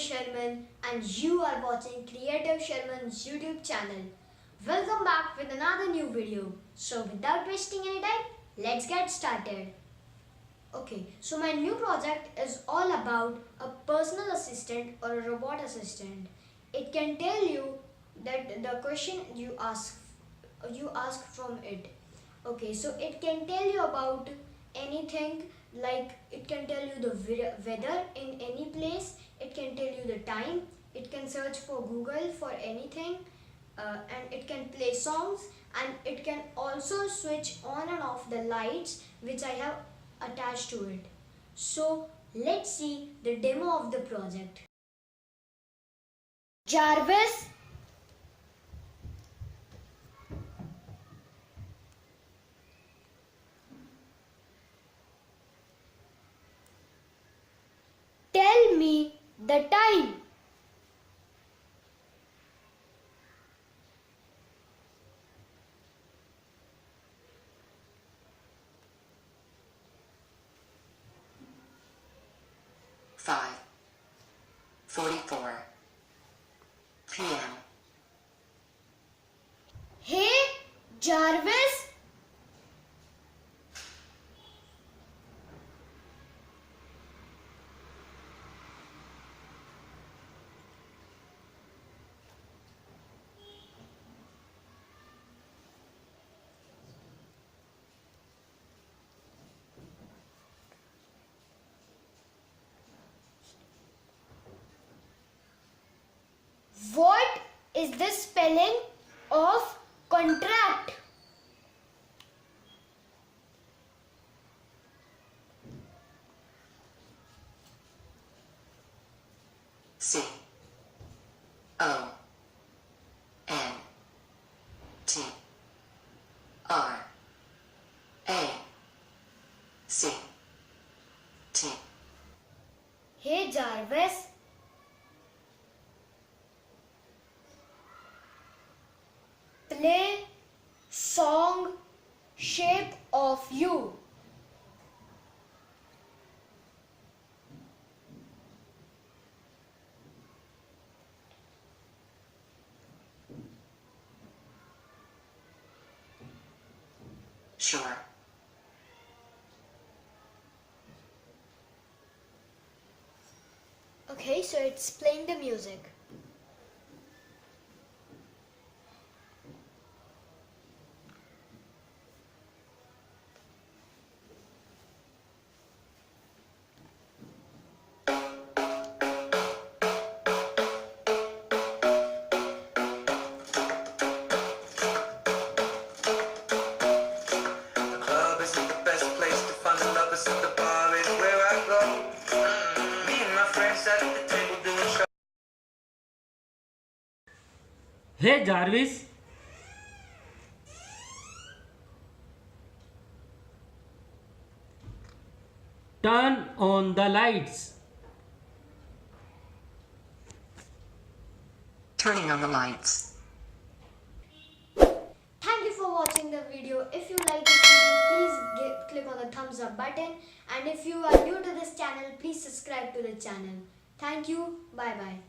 Sharman and you are watching Creative Sharman's YouTube channel. Welcome back with another new video. So without wasting any time, let's get started. Okay, so my new project is all about a personal assistant or a robot assistant. It can tell you that the question you ask from it. Okay, so it can tell you about anything, like it can tell you the weather in any place, it can tell you the time, it can search for Google for anything, and it can play songs, and it can also switch on and off the lights which I have attached to it. So let's see the demo of the project. Jaarvis, tell me the time. Five 44 p.m. Hey, Jaarvis. What is the spelling of contract? C O N T R A C T. Hey, Jaarvis. Play song Shape of You. Sure. Okay, so it's playing the music. Hey Jarvis, turn on the lights. Turning on the lights. Thank you for watching the video. If you like this video, please click on the thumbs up button. And if you are new to this channel, please subscribe to the channel. Thank you. Bye bye.